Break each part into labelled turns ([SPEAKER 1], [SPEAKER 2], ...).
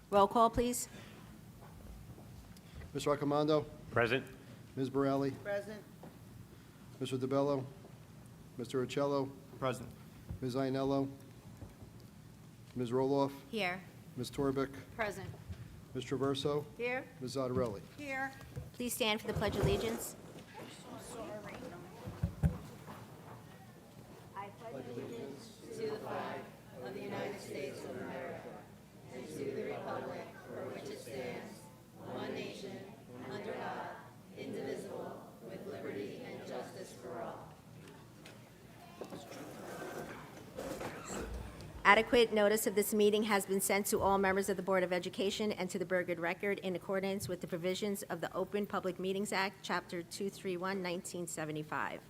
[SPEAKER 1] Roll call, please.
[SPEAKER 2] Mr. Raccomando?
[SPEAKER 3] Present.
[SPEAKER 2] Ms. Borelli?
[SPEAKER 4] Present.
[SPEAKER 2] Mr. DeBello? Mr. Uccello?
[SPEAKER 3] Present.
[SPEAKER 2] Ms. Iannello? Ms. Roloff?
[SPEAKER 1] Here.
[SPEAKER 2] Ms. Torbic?
[SPEAKER 1] Present.
[SPEAKER 2] Ms. Traverso?
[SPEAKER 4] Here.
[SPEAKER 2] Ms. Zattarelli?
[SPEAKER 4] Here.
[SPEAKER 1] Please stand for the Pledge of Allegiance. Adequate notice of this meeting has been sent to all members of the Board of Education and to the Burgood Record in accordance with the provisions of the Open Public Meetings Act, Chapter 231, 1975.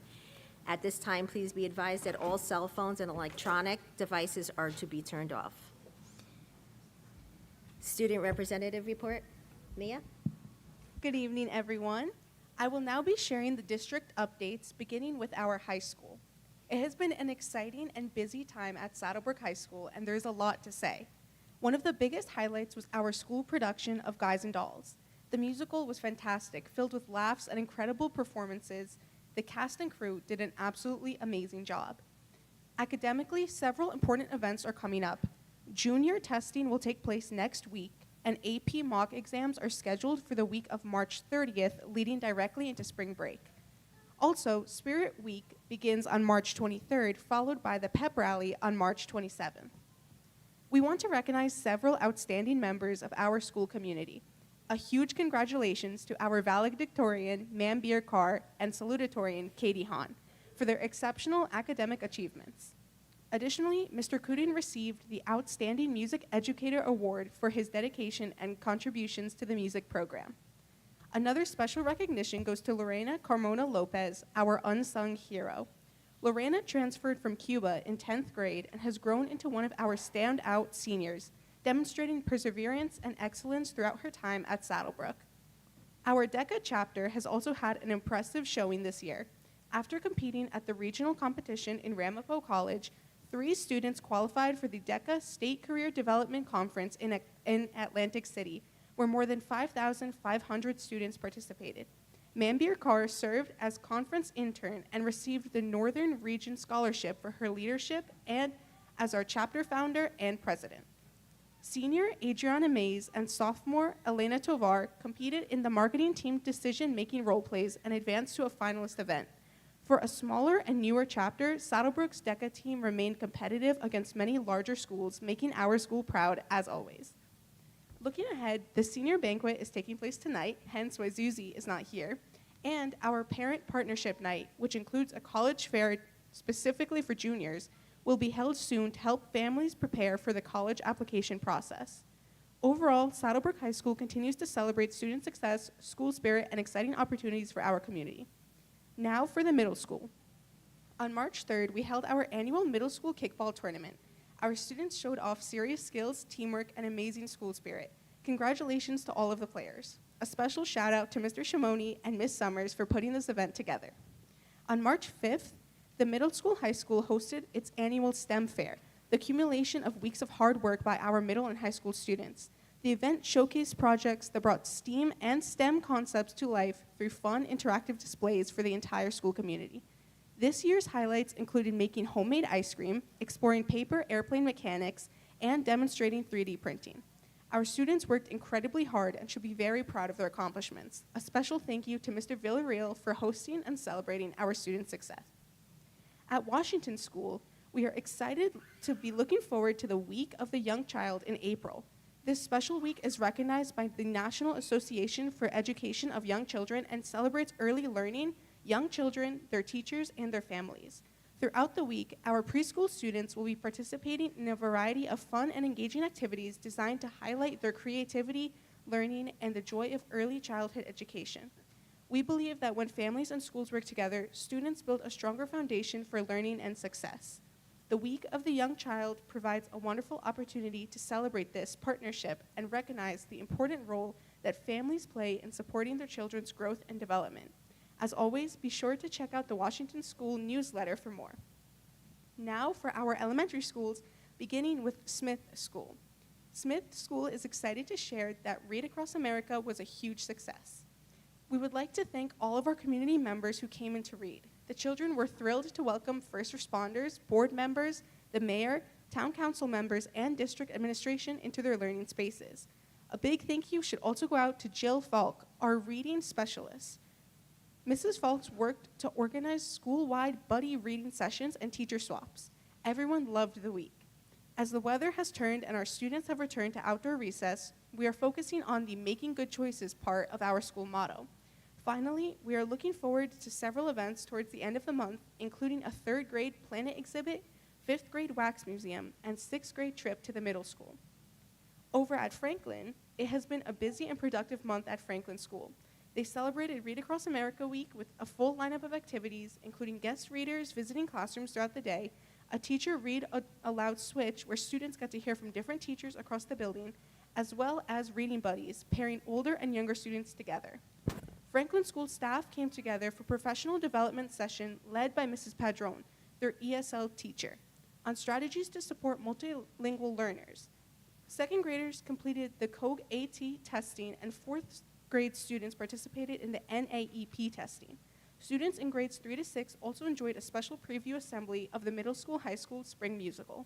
[SPEAKER 1] At this time, please be advised that all cell phones and electronic devices are to be turned off. Student Representative Report. Mia?
[SPEAKER 5] Good evening, everyone. I will now be sharing the district updates, beginning with our high school. It has been an exciting and busy time at Saddlebrook High School, and there's a lot to say. One of the biggest highlights was our school production of Guys and Dolls. The musical was fantastic, filled with laughs and incredible performances. The cast and crew did an absolutely amazing job. Academically, several important events are coming up. Junior testing will take place next week, and AP mock exams are scheduled for the week of March 30th, leading directly into spring break. Also, Spirit Week begins on March 23rd, followed by the pep rally on March 27th. We want to recognize several outstanding members of our school community. A huge congratulations to our valedictorian, Mambeer Carr, and salutatorian, Katie Hahn, for their exceptional academic achievements. Additionally, Mr. Kudin received the Outstanding Music Educator Award for his dedication and contributions to the music program. Another special recognition goes to Lorena Carmona Lopez, our unsung hero. Lorena transferred from Cuba in 10th grade and has grown into one of our standout seniors, demonstrating perseverance and excellence throughout her time at Saddlebrook. Our DECA chapter has also had an impressive showing this year. After competing at the regional competition in Ramapo College, 3 students qualified for the DECA State Career Development Conference in Atlantic City, where more than 5,500 students participated. Mambeer Carr served as conference intern and received the Northern Region Scholarship for her leadership and as our chapter founder and president. Senior Adriana Mays and sophomore Elena Tovar competed in the marketing team decision-making role plays and advanced to a finalist event. For a smaller and newer chapter, Saddlebrook's DECA team remained competitive against many larger schools, making our school proud as always. Looking ahead, the senior banquet is taking place tonight, hence why Zuzi is not here, and our parent partnership night, which includes a college fair specifically for juniors, will be held soon to help families prepare for the college application process. Overall, Saddlebrook High School continues to celebrate student success, school spirit, and exciting opportunities for our community. Now for the middle school. On March 3rd, we held our annual middle school kickball tournament. Our students showed off serious skills, teamwork, and amazing school spirit. Congratulations to all of the players. A special shout out to Mr. Shimoni and Ms. Summers for putting this event together. On March 5th, the middle school high school hosted its annual STEM fair, the accumulation of weeks of hard work by our middle and high school students. The event showcased projects that brought STEAM and STEM concepts to life through fun, interactive displays for the entire school community. This year's highlights included making homemade ice cream, exploring paper airplane mechanics, and demonstrating 3D printing. Our students worked incredibly hard and should be very proud of their accomplishments. A special thank you to Mr. Villarreal for hosting and celebrating our student success. At Washington School, we are excited to be looking forward to the Week of the Young Child in April. This special week is recognized by the National Association for Education of Young Children and celebrates early learning, young children, their teachers, and their families. Throughout the week, our preschool students will be participating in a variety of fun and engaging activities designed to highlight their creativity, learning, and the joy of early childhood education. We believe that when families and schools work together, students build a stronger foundation for learning and success. The Week of the Young Child provides a wonderful opportunity to celebrate this partnership and recognize the important role that families play in supporting their children's growth and development. As always, be sure to check out the Washington School newsletter for more. Now for our elementary schools, beginning with Smith School. Smith School is excited to share that Read Across America was a huge success. We would like to thank all of our community members who came in to read. The children were thrilled to welcome first responders, board members, the mayor, town council members, and district administration into their learning spaces. A big thank you should also go out to Jill Falk, our reading specialist. Mrs. Falks worked to organize school-wide buddy reading sessions and teacher swaps. Everyone loved the week. As the weather has turned and our students have returned to outdoor recess, we are focusing on the Making Good Choices part of our school motto. Finally, we are looking forward to several events towards the end of the month, including a 3rd grade planet exhibit, 5th grade wax museum, and 6th grade trip to the middle school. Over at Franklin, it has been a busy and productive month at Franklin School. They celebrated Read Across America Week with a full lineup of activities, including guest readers visiting classrooms throughout the day, a teacher read aloud switch where students got to hear from different teachers across the building, as well as reading buddies, pairing older and younger students together. Franklin School staff came together for professional development session led by Mrs. Padron, their ESL teacher, on strategies to support multilingual learners. 2nd graders completed the COGE AT testing, and 4th grade students participated in the NAEP testing. Students in grades 3 to 6 also enjoyed a special preview assembly of the middle school high school spring musical.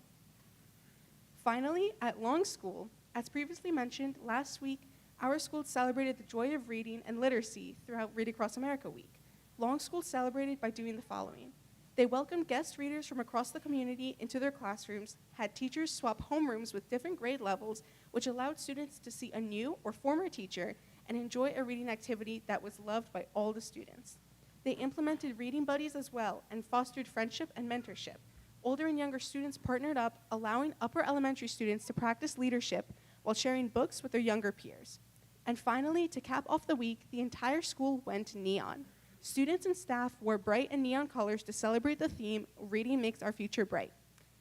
[SPEAKER 5] Finally, at Long School, as previously mentioned, last week, our school celebrated the joy of reading and literacy throughout Read Across America Week. Long School celebrated by doing the following. They welcomed guest readers from across the community into their classrooms, had teachers swap homerooms with different grade levels, which allowed students to see a new or former teacher and enjoy a reading activity that was loved by all the students. They implemented reading buddies as well and fostered friendship and mentorship. Older and younger students partnered up, allowing upper elementary students to practice leadership while sharing books with their younger peers. And finally, to cap off the week, the entire school went neon. Students and staff wore bright and neon colors to celebrate the theme, Reading Makes Our Future Bright.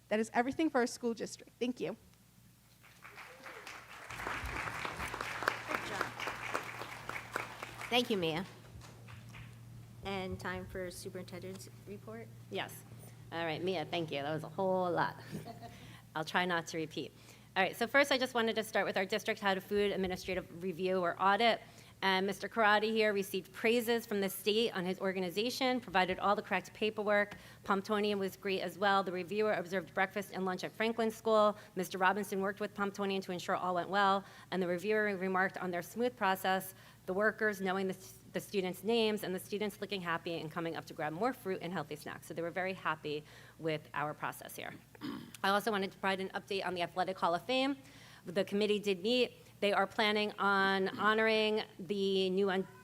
[SPEAKER 5] That is everything for our school district. Thank you.
[SPEAKER 1] Good job. Thank you, Mia. And time for superintendent's report.
[SPEAKER 3] Yes. All right, Mia, thank you. That was a whole lot. I'll try not to repeat. All right, so first I just wanted to start with our district had a food administrative review or audit. And Mr. Karate here received praises from the state on his organization, provided all the correct paperwork. Pomptonian was great as well. The reviewer observed breakfast and lunch at Franklin School. Mr. Robinson worked with Pomptonian to ensure all went well. And the reviewer remarked on their smooth process, the workers knowing the students' names, and the students looking happy and coming up to grab more fruit and healthy snacks. So they were very happy with our process here. I also wanted to provide an update on the Athletic Hall of Fame. The committee did meet. They are planning on honoring the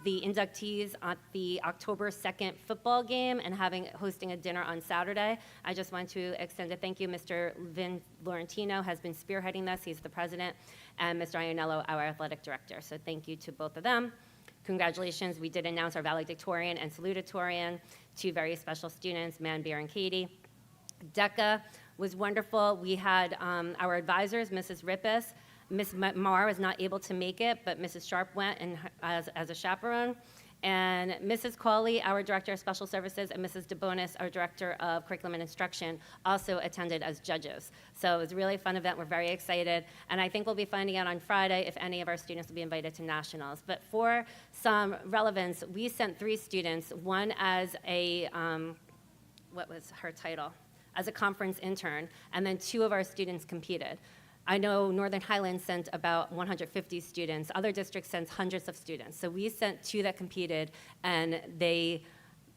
[SPEAKER 3] inductees at the October 2nd football game and hosting a dinner on Saturday. I just want to extend a thank you. Mr. Vin Laurentino has been spearheading this. He's the president, and Mr. Ionello, our athletic director. So thank you to both of them. Congratulations. We did announce our valedictorian and salutatorian, 2 very special students, Manbeer and Katie. DECA was wonderful. We had our advisors, Mrs. Rippis. Ms. Marr was not able to make it, but Mrs. Sharp went as a chaperone. And Mrs. Cawley, our Director of Special Services, and Mrs. DeBonis, our Director of Curriculum and Instruction, also attended as judges. So it was a really fun event. We're very excited. And I think we'll be finding out on Friday if any of our students will be invited to nationals. But for some relevance, we sent 3 students, one as a, what was her title? As a conference intern, and then 2 of our students competed. I know Northern Highlands sent about 150 students. Other districts sent hundreds of students. So we sent 2 that competed, and they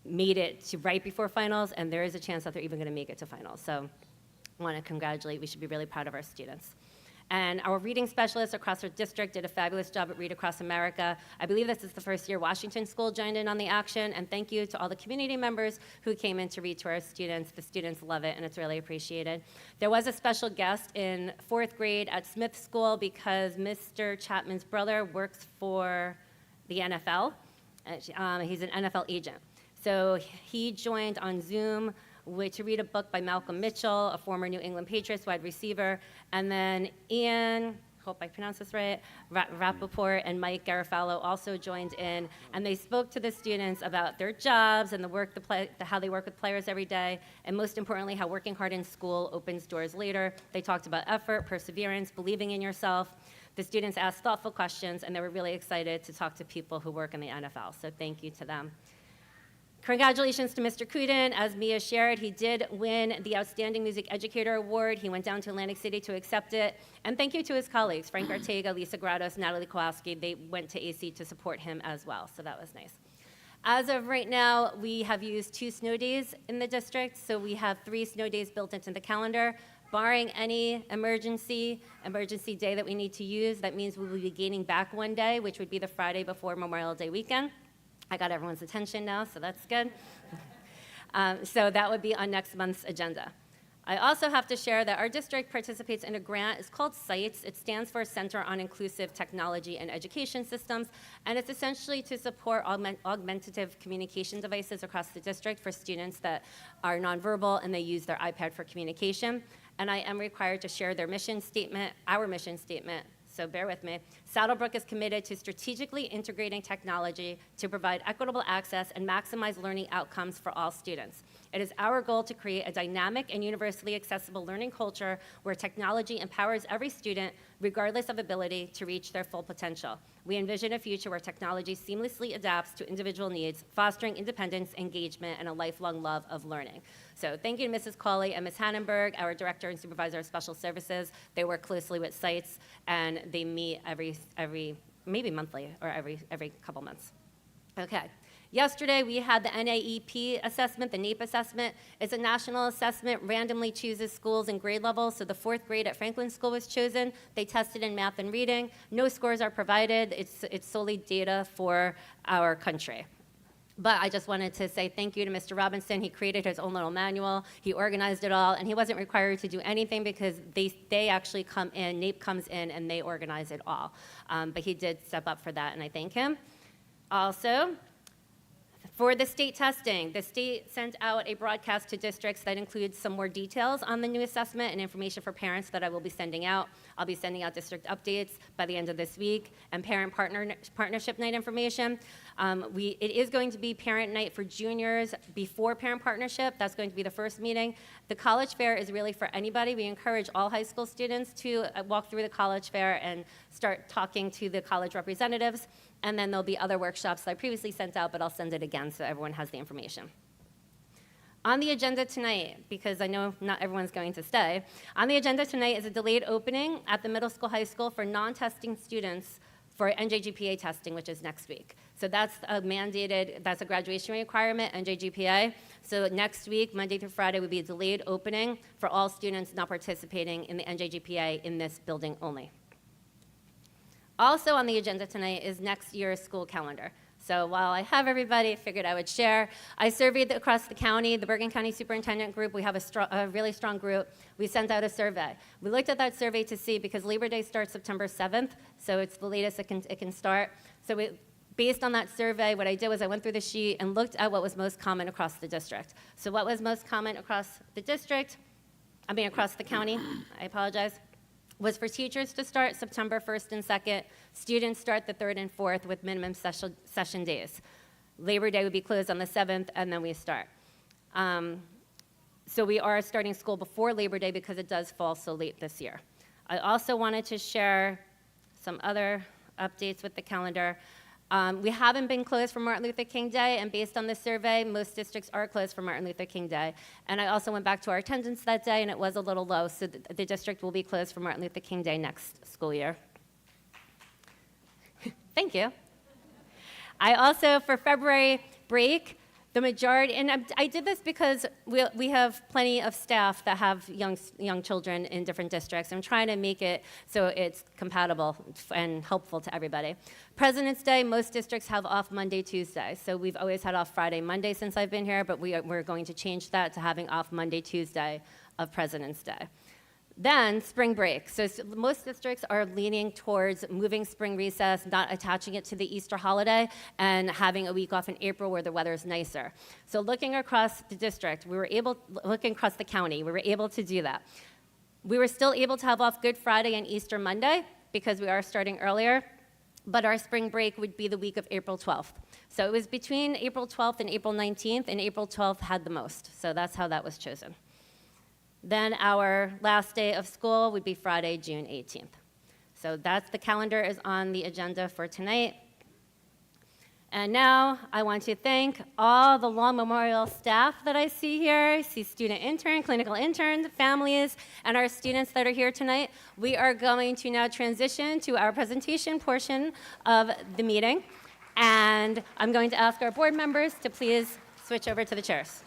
[SPEAKER 3] made it to right before finals, and there is a chance that they're even going to make it to finals. So I want to congratulate. We should be really proud of our students. And our reading specialists across our district did a fabulous job at Read Across America. I believe this is the first year Washington School joined in on the action, and thank you to all the community members who came in to read to our students. The students love it, and it's really appreciated. There was a special guest in 4th grade at Smith School because Mr. Chapman's brother works for the NFL. He's an NFL agent. So he joined on Zoom to read a book by Malcolm Mitchell, a former New England Patriots wide receiver, and then Ian hope I pronounced this right, Rappaport and Mike Garofalo also joined in, and they spoke to the students about their jobs and how they work with players every day, and most importantly, how working hard in school opens doors later. They talked about effort, perseverance, believing in yourself. The students asked thoughtful questions, and they were really excited to talk to people who work in the NFL, so thank you to them. Congratulations to Mr. Kudin. As Mia shared, he did win the Outstanding Music Educator Award. He went down to Atlantic City to accept it. And thank you to his colleagues, Frank Ortega, Lisa Grados, Natalie Kowalski. They went to AC to support him as well, so that was nice. As of right now, we have used 2 snow days in the district, so we have 3 snow days built into the calendar. Barring any emergency day that we need to use, that means we will be gaining back 1 day, which would be the Friday before Memorial Day weekend. I got everyone's attention now, so that's good. So that would be on next month's agenda. I also have to share that our district participates in a grant. It's called CITES. It stands for Center on Inclusive Technology and Education Systems, and it's essentially to support augmentative communication devices across the district for students that are nonverbal and they use their iPad for communication. And I am required to share their mission statement, our mission statement, so bear with me. Saddlebrook is committed to strategically integrating technology to provide equitable access and maximize learning outcomes for all students. It is our goal to create a dynamic and universally accessible learning culture where technology empowers every student, regardless of ability, to reach their full potential. We envision a future where technology seamlessly adapts to individual needs, fostering independence, engagement, and a lifelong love of learning. So thank you to Mrs. Cawley and Ms. Hannenberg, our Director and Supervisor of Special Services. They work closely with sites, and they meet every maybe monthly or every couple months. Okay. Yesterday, we had the NAEP assessment, the NAEP assessment. It's a national assessment, randomly chooses schools and grade levels. So the 4th grade at Franklin School was chosen. They tested in math and reading. No scores are provided. It's solely data for our country. But I just wanted to say thank you to Mr. Robinson. He created his own little manual. He organized it all, and he wasn't required to do anything because they actually come in, NAEP comes in, and they organize it all. But he did step up for that, and I thank him. Also, for the state testing, the state sent out a broadcast to districts that includes some more details on the new assessment and information for parents that I will be sending out. I'll be sending out district updates by the end of this week and parent partnership night information. It is going to be parent night for juniors before parent partnership. That's going to be the first meeting. The college fair is really for anybody. We encourage all high school students to walk through the college fair and start talking to the college representatives. And then there'll be other workshops that I previously sent out, but I'll send it again so everyone has the information. On the agenda tonight, because I know not everyone's going to stay, on the agenda tonight is a delayed opening at the middle school, high school for non-testing students for NJGPA testing, which is next week. So that's that's a graduation requirement, NJGPA. So next week, Monday through Friday, would be a delayed opening for all students not participating in the NJGPA in this building only. Also on the agenda tonight is next year's school calendar. So while I have everybody, I figured I would share. I surveyed across the county, the Bergen County Superintendent Group. We have a really strong group. We sent out a survey. We looked at that survey to see, because Labor Day starts September 7th, so it's the latest it can start. So based on that survey, what I did was I went through the sheet and looked at what was most common across the district. So what was most common across the county, I apologize, was for teachers to start September 1st and 2nd, students start the 3rd and 4th with minimum session days. Labor Day would be closed on the 7th, and then we start. So we are starting school before Labor Day because it does fall so late this year. I also wanted to share some other updates with the calendar. We haven't been closed for Martin Luther King Day, and based on this survey, most districts are closed for Martin Luther King Day. And I also went back to our attendance that day, and it was a little low, so the district will be closed for Martin Luther King Day next school year. Thank you. I also, for February break, the majority, and I did this because we have plenty of staff that have young children in different districts. I'm trying to make it so it's compatible and helpful to everybody. President's Day, most districts have off Monday, Tuesday. So we've always had off Friday, Monday since I've been here, but we're going to change that to having off Monday, Tuesday of President's Day. Then spring break. So most districts are leaning towards moving spring recess, not attaching it to the Easter holiday, and having a week off in April where the weather is nicer. So looking across the district, looking across the county, we were able to do that. We were still able to have off Good Friday and Easter Monday, because we are starting earlier, but our spring break would be the week of April 12th. So it was between April 12th and April 19th, and April 12th had the most. So that's how that was chosen. Then our last day of school would be Friday, June 18th. So that's the calendar is on the agenda for tonight. And now I want to thank all the Long Memorial staff that I see here. I see student intern, clinical interns, families, and our students that are here tonight. We are going to now transition to our presentation portion of the meeting. And I'm going to ask our board members to please switch over to the chairs.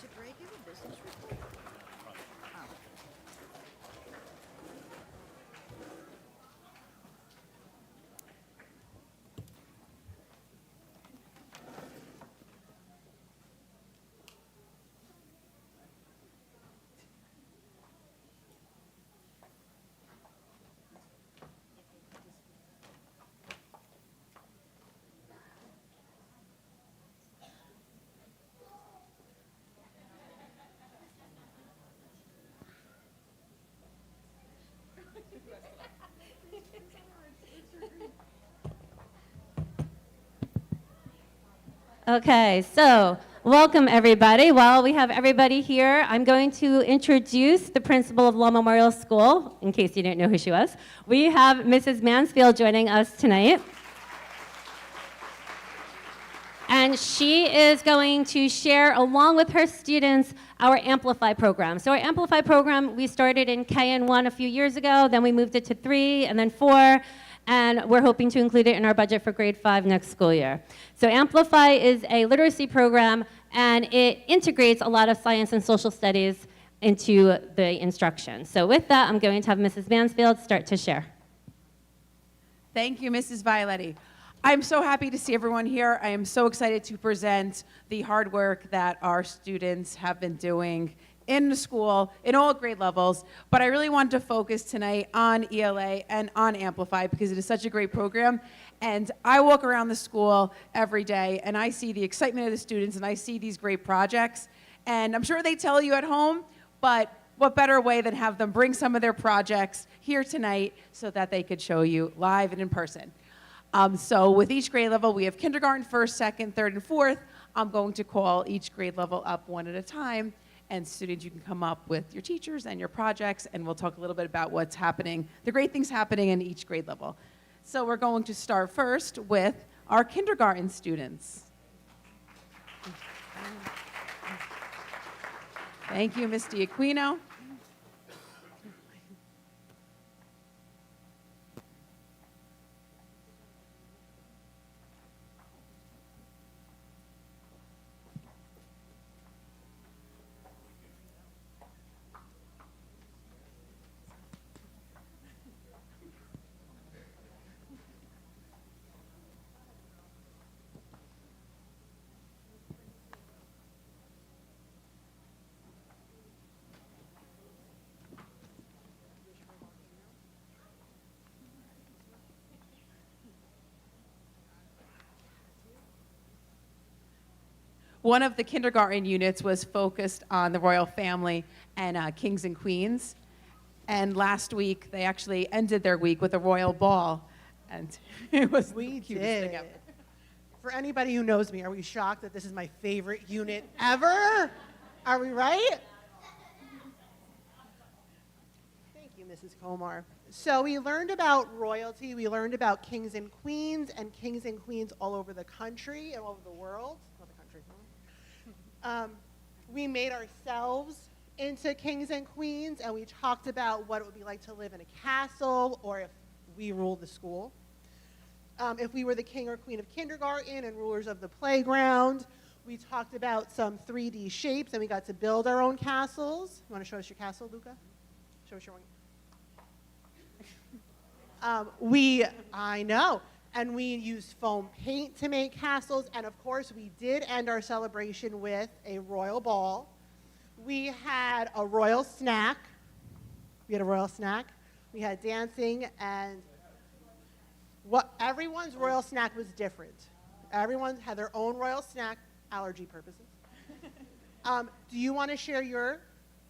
[SPEAKER 3] Okay, so welcome everybody. While we have everybody here, I'm going to introduce the principal of Law Memorial School, in case you didn't know who she was. We have Mrs. Mansfield joining us tonight. And she is going to share, along with her students, our Amplify program. So our Amplify program, we started in KN1 a few years ago, then we moved it to 3, and then 4, and we're hoping to include it in our budget for grade 5 next school year. So Amplify is a literacy program, and it integrates a lot of science and social studies into the instruction. So with that, I'm going to have Mrs. Mansfield start to share.
[SPEAKER 4] Thank you, Mrs. Violetti. I'm so happy to see everyone here. I am so excited to present the hard work that our students have been doing in the school, in all grade levels, but I really wanted to focus tonight on ELA and on Amplify because it is such a great program. And I walk around the school every day and I see the excitement of the students and I see these great projects. And I'm sure they tell you at home, but what better way than have them bring some of their projects here tonight so that they could show you live and in person. So with each grade level, we have kindergarten, first, second, third, and fourth. I'm going to call each grade level up one at a time. And students, you can come up with your teachers and your projects, and we'll talk a little bit about what's happening, the great things happening in each grade level. So we're going to start first with our kindergarten students. Thank you, Ms. Diaquino. One of the kindergarten units was focused on the royal family and kings and queens. And last week, they actually ended their week with a royal ball. And it was the cutest thing ever.
[SPEAKER 6] For anybody who knows me, are we shocked that this is my favorite unit ever? Are we right? Thank you, Mrs. Komar. So we learned about royalty, we learned about kings and queens all over the country and all over the world. Not the country. We made ourselves into kings and queens, and we talked about what it would be like to live in a castle, or if we ruled the school. If we were the king or queen of kindergarten and rulers of the playground. We talked about some 3D shapes, and we got to build our own castles. You want to show us your castle, Luca? Show us your one. I know. And we used foam paint to make castles. And of course, we did end our celebration with a royal ball. We had a royal snack. We had dancing, and everyone's royal snack was different. Everyone had their own royal snack, allergy purposes. Do you want to share your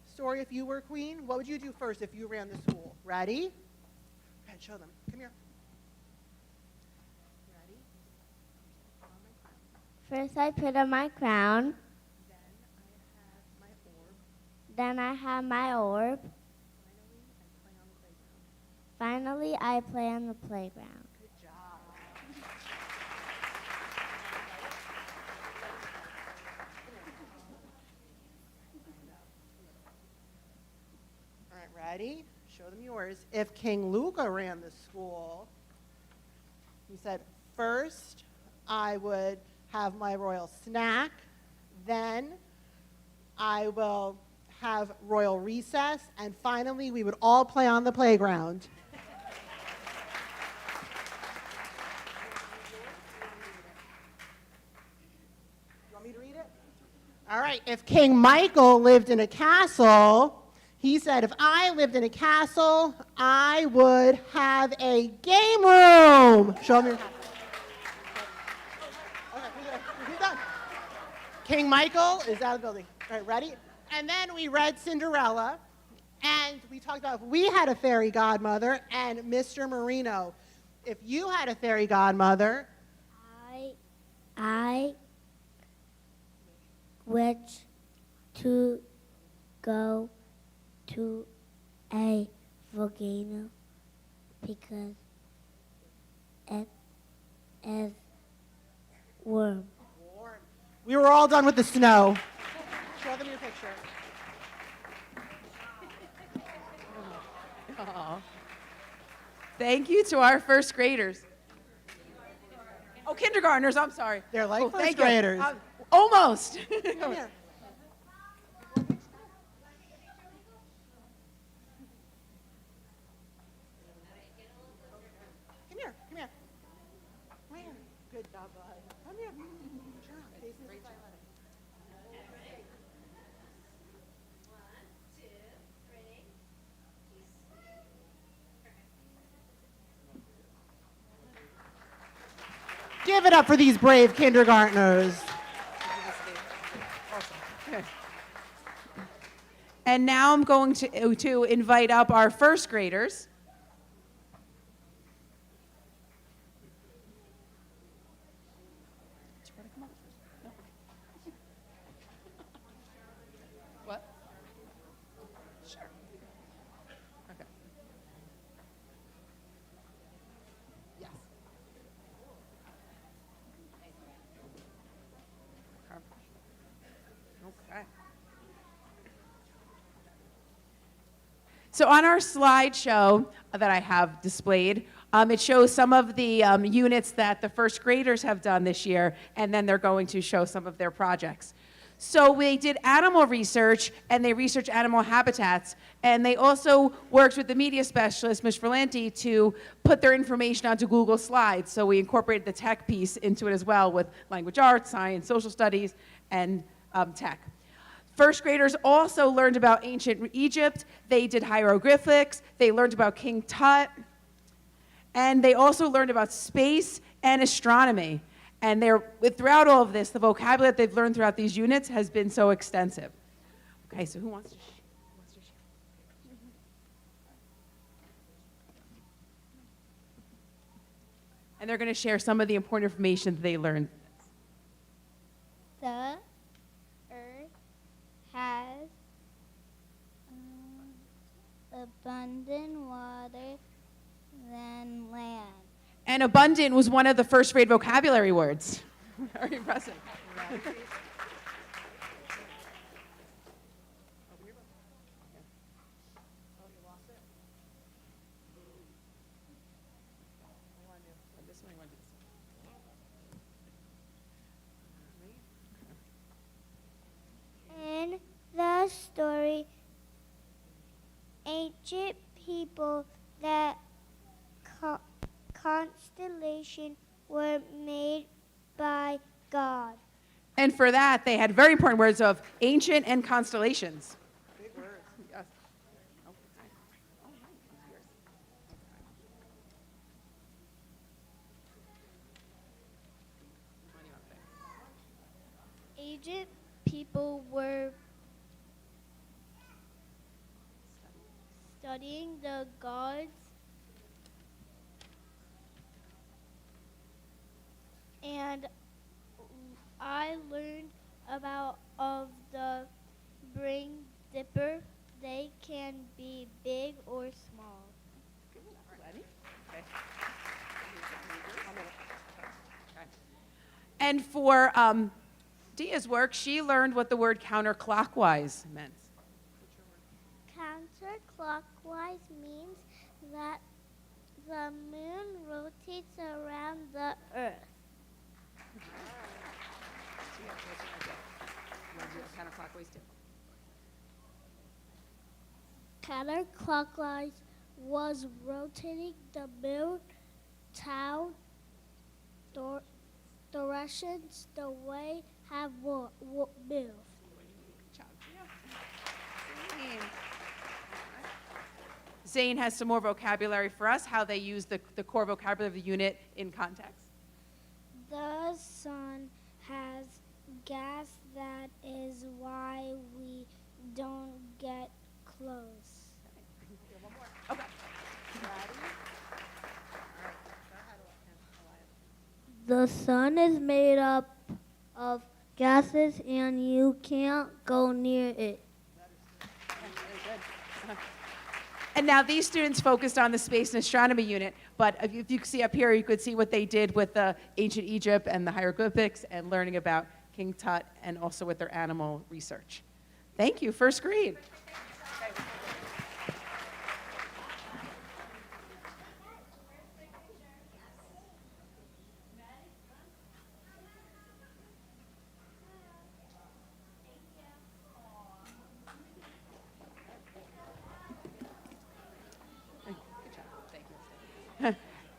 [SPEAKER 6] story if you were queen? What would you do first if you ran the school? Ready? Go ahead, show them. Come here.
[SPEAKER 7] First, I put on my crown. Then I have my orb. Finally, I play on the playground.
[SPEAKER 6] All right, ready? Show them yours. If King Luca ran the school, he said, first, I would have my royal snack. Then I will have royal recess. And finally, we would all play on the playground. You want me to read it? All right, if King Michael lived in a castle, he said, if I lived in a castle, I would have a game room. Show me your castle. Okay, we're done. King Michael is out of the building. All right, ready? And then we read Cinderella, and we talked about if we had a fairy godmother, and Mr. Marino, if you had a fairy godmother,
[SPEAKER 7] I wish to go to a volcano because it is warm.
[SPEAKER 6] we were all done with the snow. Show them your picture.
[SPEAKER 4] Thank you to our first graders. Oh, kindergartners, I'm sorry.
[SPEAKER 6] They're like first
[SPEAKER 4] thank you.
[SPEAKER 6] graders.
[SPEAKER 4] Almost.
[SPEAKER 6] Come here. Come here, come here. Come here. Good job, bud. Come here. Sure, face this way. Give it up for these brave kindergartners.
[SPEAKER 4] And now I'm going to invite up our first graders. What? Sure. Okay. Yes. Okay. So on our slideshow that I have displayed, it shows some of the units that the first graders have done this year, and then they're going to show some of their projects. So we did animal research, and they researched animal habitats, and they also worked with the media specialist, Ms. Ferlanti, to put their information onto Google Slides. So we incorporated the tech piece into it as well with language arts, science, social studies, and tech. First graders also learned about ancient Egypt. They did hieroglyphics. They learned about King Tut. And they also learned about space and astronomy. And throughout all of this, the vocabulary that they've learned throughout these units has been so extensive. Okay, so who wants to share? And they're going to share some of the important information that they learned.
[SPEAKER 7] The earth has abundant water than land.
[SPEAKER 4] And abundant was one of the first grade vocabulary words. Very impressive.
[SPEAKER 7] In the story, ancient people that constellation were made by God.
[SPEAKER 4] And for that, they had very important words of ancient and constellations.
[SPEAKER 6] Big words.
[SPEAKER 4] Yes.
[SPEAKER 7] Ancient people were studying the gods and I learned about of the brain dipper. They can be big or small.
[SPEAKER 4] And for Dia's work, she learned what the word counterclockwise meant.
[SPEAKER 7] Counterclockwise means that the moon rotates around the earth. Counterclockwise was rotating the moon town directions the way have moved.
[SPEAKER 4] Zane has some more vocabulary for us, how they use the core vocabulary of the unit in context.
[SPEAKER 7] The sun has gas, that is why we don't get close.
[SPEAKER 4] Okay.
[SPEAKER 7] The sun is made up of gases and you can't go near it.
[SPEAKER 4] And now these students focused on the space and astronomy unit, but if you see up here, you could see what they did with the ancient Egypt and the hieroglyphics and learning about King Tut and also with their animal research. Thank you, first grade.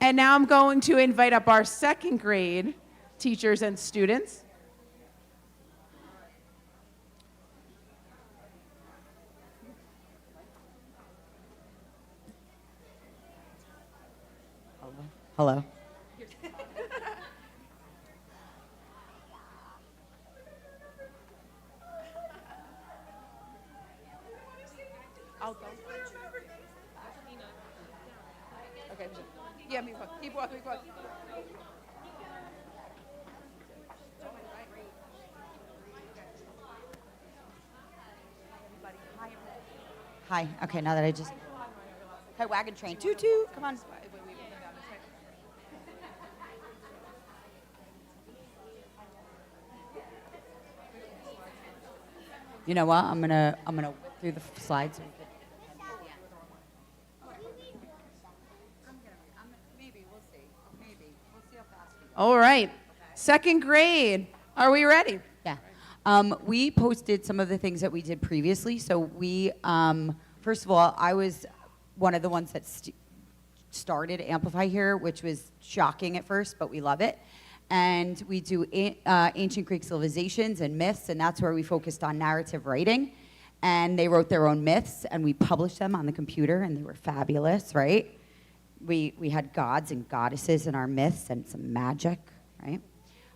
[SPEAKER 4] And now I'm going to invite up our second grade teachers and students.
[SPEAKER 8] Hello.
[SPEAKER 4] I'll go. Okay. Yeah, keep walking, keep walking.
[SPEAKER 8] Hi. Okay, now that I just. Hey, wagon train. Toot toot. Come on. You know what? I'm gonna whip through the slides. Maybe we'll see. Maybe we'll see how fast we go.
[SPEAKER 4] All right. Second grade. Are we ready?
[SPEAKER 8] Yeah. We posted some of the things that we did previously. So we, first of all, I was one of the ones that started Amplify here, which was shocking at first, but we love it. And we do ancient Greek civilizations and myths, and that's where we focused on narrative writing. And they wrote their own myths, and we published them on the computer, and they were fabulous, right? We had gods and goddesses in our myths and some magic, right?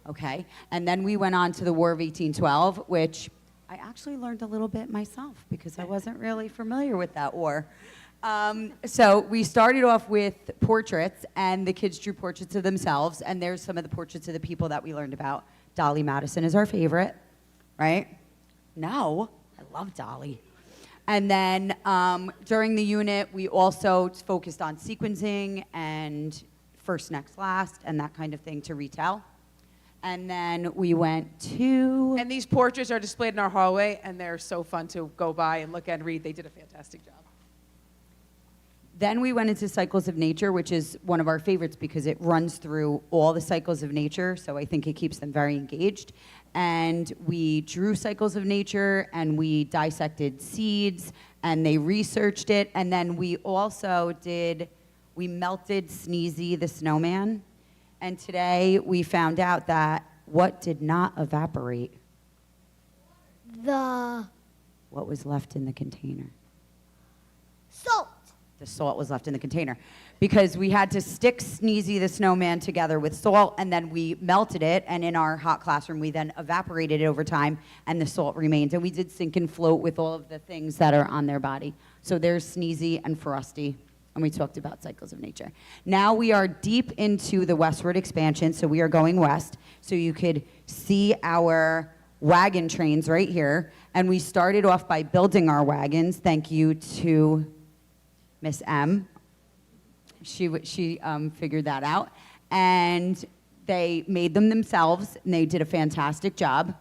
[SPEAKER 8] Okay. And then we went on to the War of 1812, which I actually learned a little bit myself because I wasn't really familiar with that war. So we started off with portraits, and the kids drew portraits of themselves, and there's some of the portraits of the people that we learned about. Dolly Madison is our favorite, right? No, I love Dolly. And then during the unit, we also focused on sequencing and first, next, last, and that kind of thing to retell. And then we went to...
[SPEAKER 4] And these portraits are displayed in our hallway, and they're so fun to go by and look and read. They did a fantastic job.
[SPEAKER 8] Then we went into cycles of nature, which is one of our favorites because it runs through all the cycles of nature, so I think it keeps them very engaged. And we drew cycles of nature, and we dissected seeds, and they researched it. And then we also we melted Sneezy the snowman. And today we found out that what did not evaporate? What was left in the container?
[SPEAKER 7] Salt.
[SPEAKER 8] The salt was left in the container because we had to stick Sneezy the snowman together with salt, and then we melted it, and in our hot classroom we then evaporated it over time, and the salt remains. And we did sink and float with all of the things that are on their body. So there's Sneezy and Frosty, and we talked about cycles of nature. Now we are deep into the westward expansion, so we are going west. So you could see our wagon trains right here. And we started off by building our wagons. Thank you to Miss M. She figured that out. And they made them themselves, and they did a fantastic job.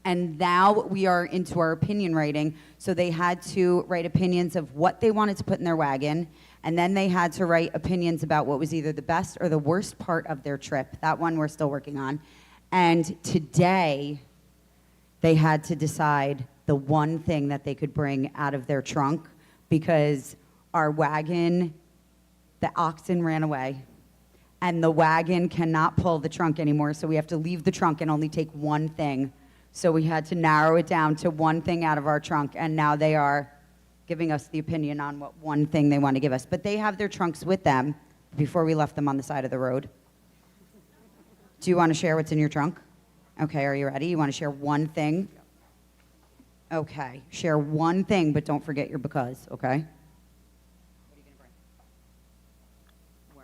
[SPEAKER 8] And now we are into our opinion writing. So they had to write opinions of what they wanted to put in their wagon. And then they had to write opinions about what was either the best or the worst part of their trip. That one we're still working on. And today, they had to decide the one thing that they could bring out of their trunk because our wagon, the oxen ran away. And the wagon cannot pull the trunk anymore, so we have to leave the trunk and only take one thing. So we had to narrow it down to one thing out of our trunk, and now they are giving us the opinion on what one thing they want to give us. But they have their trunks with them before we left them on the side of the road. Do you want to share what's in your trunk? Okay, are you ready? You want to share one thing? Okay, share one thing, but don't forget your because, okay?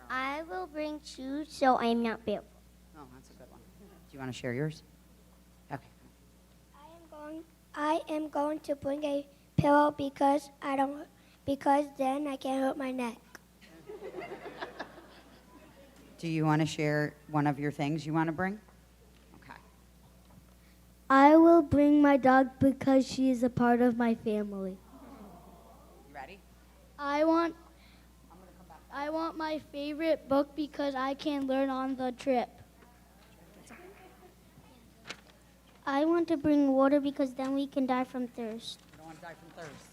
[SPEAKER 7] I will bring shoes so I'm not barefoot.
[SPEAKER 8] Oh, that's a good one. Do you want to share yours? Okay.
[SPEAKER 7] I am going to bring a pillow because then I can't hurt my neck.
[SPEAKER 8] Do you want to share one of your things you want to bring? Okay.
[SPEAKER 7] I will bring my dog because she is a part of my family.
[SPEAKER 8] You ready?
[SPEAKER 7] I want my favorite book because I can learn on the trip. I want to bring water because then we can die from thirst.
[SPEAKER 8] You don't want to die from thirst.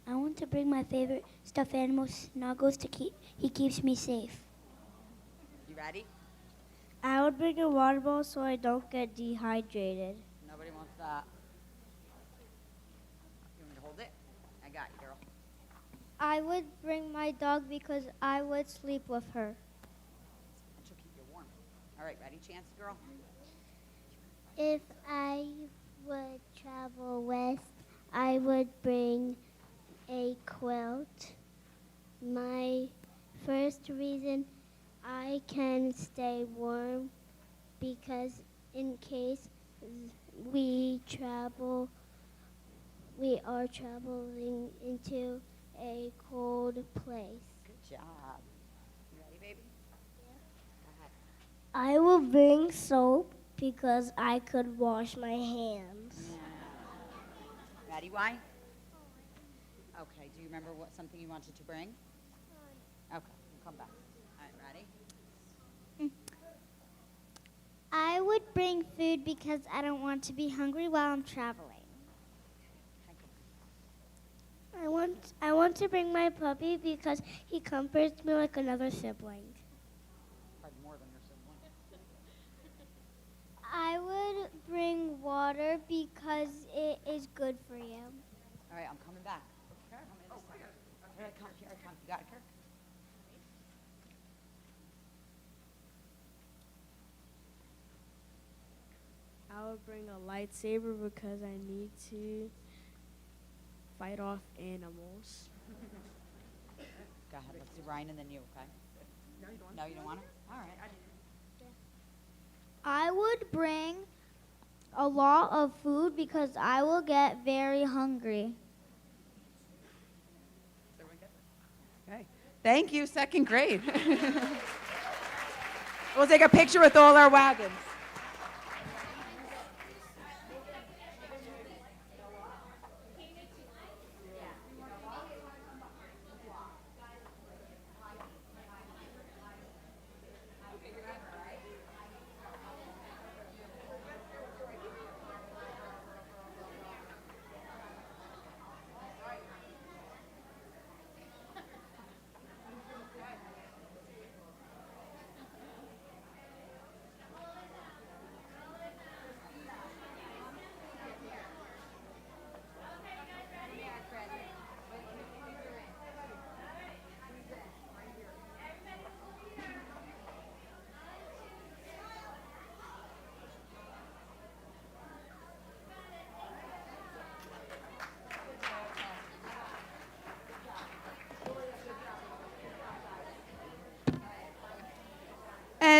[SPEAKER 7] I want to bring my favorite stuffed animal, Snuggles, he keeps me safe.
[SPEAKER 8] You ready?
[SPEAKER 7] I would bring a water bottle so I don't get dehydrated.
[SPEAKER 8] Nobody wants that. You want me to hold it? I got you, girl.
[SPEAKER 7] I would bring my dog because I would sleep with her.
[SPEAKER 8] And she'll keep you warm. All right, ready, Chance, girl?
[SPEAKER 7] If I would travel west, I would bring a quilt. My first reason I can stay warm because in case we are traveling into a cold place.
[SPEAKER 8] Good job. You ready, baby? Yeah.
[SPEAKER 7] I will bring soap because I could wash my hands.
[SPEAKER 8] Ready, why? Okay, do you remember something you wanted to bring? Okay, we'll come back. All right, ready?
[SPEAKER 7] I would bring food because I don't want to be hungry while I'm traveling. I want to bring my puppy because he comforts me like another sibling.
[SPEAKER 8] Probably more than your sibling.
[SPEAKER 7] I would bring water because it is good for you.
[SPEAKER 8] All right, I'm coming back. Here I come, here I come. You got it, Kirk?
[SPEAKER 9] I would bring a lightsaber because I need to fight off animals.
[SPEAKER 8] Go ahead, let's do Ryan and then you, okay? No, you don't want it? All right.
[SPEAKER 7] I would bring a lot of food because I will get very hungry.
[SPEAKER 4] Okay. Thank you, second grade. We'll take a picture with all our wagons.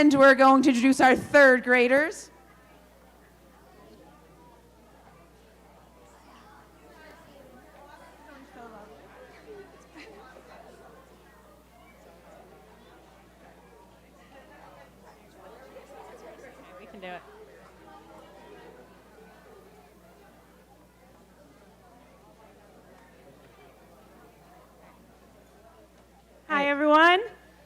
[SPEAKER 4] And we're going to introduce our third graders.
[SPEAKER 3] We can do it.
[SPEAKER 10] Hi, everyone.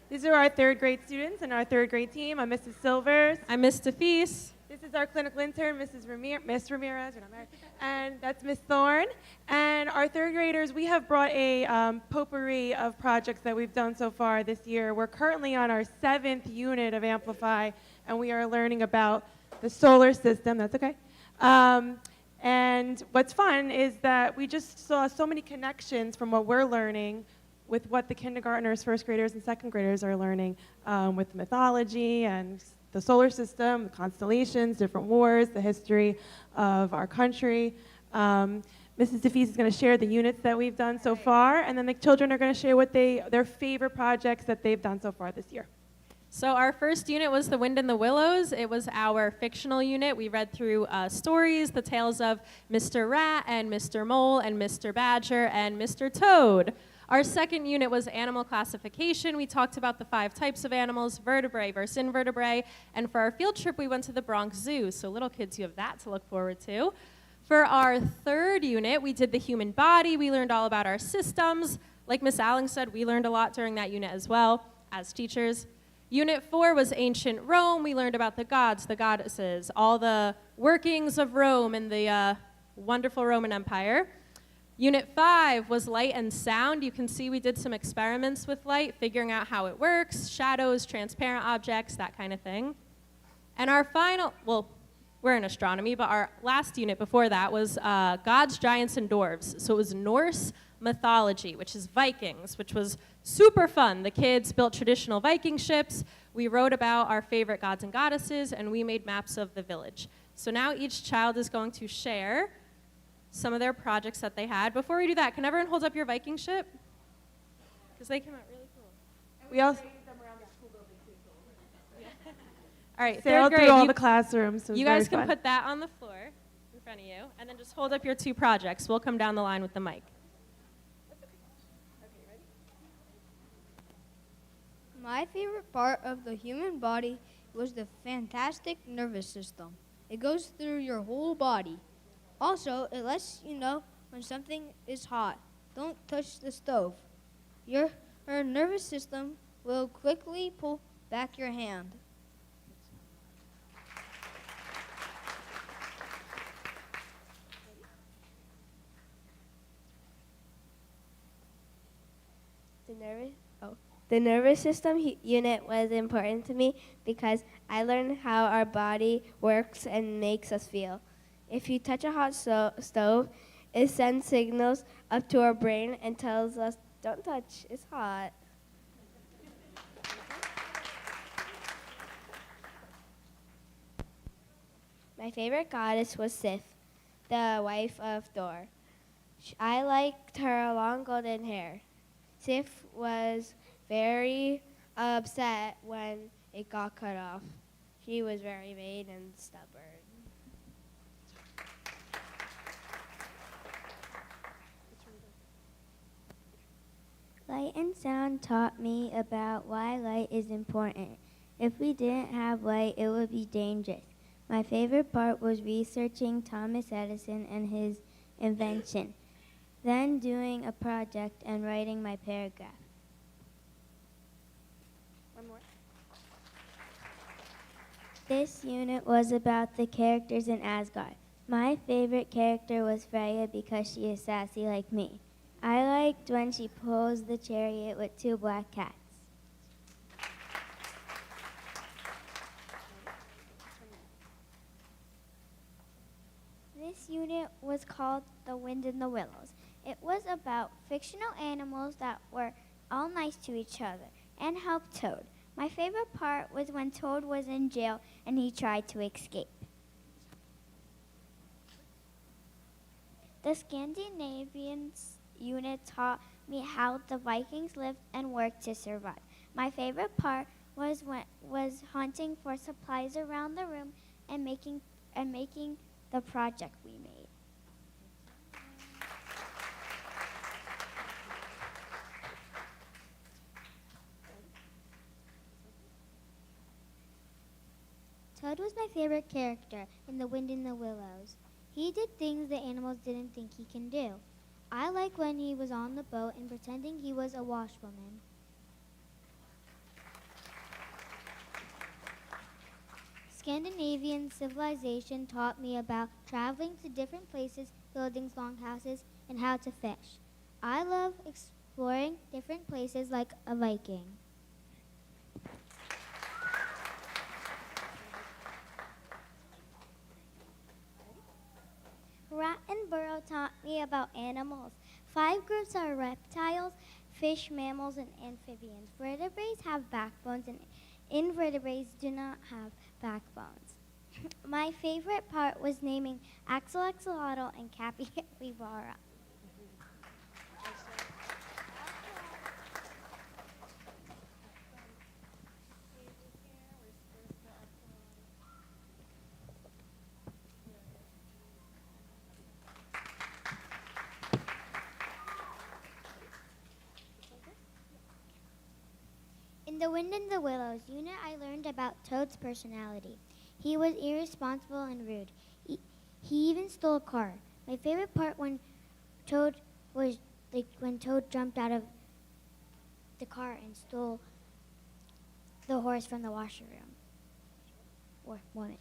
[SPEAKER 10] These are our third grade students and our third grade team. I'm Mrs. Silvers.
[SPEAKER 11] I'm Miss DeFeese.
[SPEAKER 10] This is our clinical intern, Miss Ramirez, you're not married, and that's Miss Thorne. And our third graders, we have brought a potpourri of projects that we've done so far this year. We're currently on our 7th unit of Amplify, and we are learning about the solar system. That's okay. And what's fun is that we just saw so many connections from what we're learning with what the kindergartners, first graders, and second graders are learning with mythology and the solar system, the constellations, different wars, the history of our country. Mrs. DeFeese is going to share the units that we've done so far, and then the children are going to share what their favorite projects that they've done so far this year.
[SPEAKER 11] So our first unit was The Wind in the Willows. It was our fictional unit. We read through stories, the tales of Mr. Rat and Mr. Mole and Mr. Badger and Mr. Toad. Our second unit was animal classification. We talked about the 5 types of animals, vertebrae versus invertebrate. And for our field trip, we went to the Bronx Zoo. So little kids, you have that to look forward to. For our third unit, we did the human body. We learned all about our systems. Like Miss Allen said, we learned a lot during that unit as well as teachers. Unit 4 was ancient Rome. We learned about the gods, the goddesses, all the workings of Rome and the wonderful Roman Empire. Unit 5 was light and sound. You can see we did some experiments with light, figuring out how it works, shadows, transparent objects, that kind of thing. And our final, well, we're in astronomy, but our last unit before that was gods, giants, and dwarves. So it was Norse mythology, which is Vikings, which was super fun. The kids built traditional Viking ships. We wrote about our favorite gods and goddesses, and we made maps of the village. So now each child is going to share some of their projects that they had. Before we do that, can everyone hold up your Viking ship? Because they came out really cool.
[SPEAKER 10] We also
[SPEAKER 11] All right,
[SPEAKER 10] sailed
[SPEAKER 11] third
[SPEAKER 10] through
[SPEAKER 11] grade,
[SPEAKER 10] all
[SPEAKER 11] you,
[SPEAKER 10] the classrooms. So it was
[SPEAKER 11] you guys
[SPEAKER 10] very
[SPEAKER 11] can
[SPEAKER 10] fun.
[SPEAKER 11] put that on the floor in front of you, and then just hold up your 2 projects. We'll come down the line with the mic.
[SPEAKER 12] My favorite part of the human body was the fantastic nervous system. It goes through your whole body. Also, it lets you know when something is hot. Don't touch the stove. Your nervous system will quickly pull back your hand.
[SPEAKER 7] The nervous system unit was important to me because I learned how our body works and makes us feel. If you touch a hot stove, it sends signals up to our brain and tells us, don't touch, it's hot. My favorite goddess was Sif, the wife of Thor. I liked her long golden hair. Sif was very upset when it got cut off. She was very vain and stubborn. Light and sound taught me about why light is important. If we didn't have light, it would be dangerous. My favorite part was researching Thomas Edison and his invention, then doing a project and writing my paragraph.
[SPEAKER 10] One more.
[SPEAKER 7] This unit was about the characters in Asgard. My favorite character was Freya because she is sassy like me. I liked when she pulls the chariot with 2 black cats. This unit was called The Wind in the Willows. It was about fictional animals that were all nice to each other and helped Toad. My favorite part was when Toad was in jail and he tried to escape. The Scandinavian unit taught me how the Vikings lived and worked to survive. My favorite part was hunting for supplies around the room and making the project we made. Toad was my favorite character in The Wind in the Willows. He did things the animals didn't think he can do. I like when he was on the boat and pretending he was a washwoman. Scandinavian civilization taught me about traveling to different places, building longhouses, and how to fish. I love exploring different places like a Viking. Rat and Burrow taught me about animals. 5 groups are reptiles, fish, mammals, and amphibians. Vertebrates have backbones, and invertebrates do not have backbones. My favorite part was naming Axel Axolotl and Cappy Capybara. In The Wind in the Willows unit, I learned about Toad's personality. He was irresponsible and rude. He even stole a car. My favorite part when Toad jumped out of the car and stole the horse from the washroom. Or woman.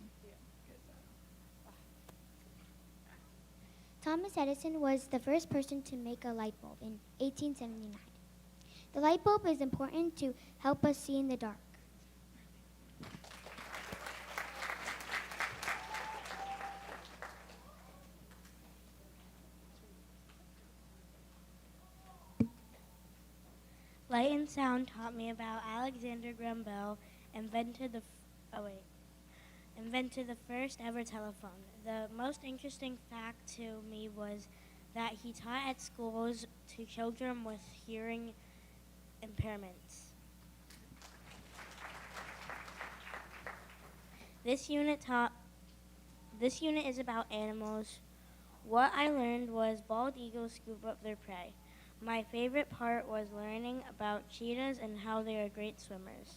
[SPEAKER 7] Thomas Edison was the first person to make a light bulb in 1879. The light bulb is important to help us see in the dark.
[SPEAKER 13] Light and sound taught me about Alexander Graham Bell, invented the first ever telephone. The most interesting fact to me was that he taught at schools to children with hearing impairments. This unit is about animals. What I learned was bald eagles scoop up their prey. My favorite part was learning about cheetahs and how they are great swimmers.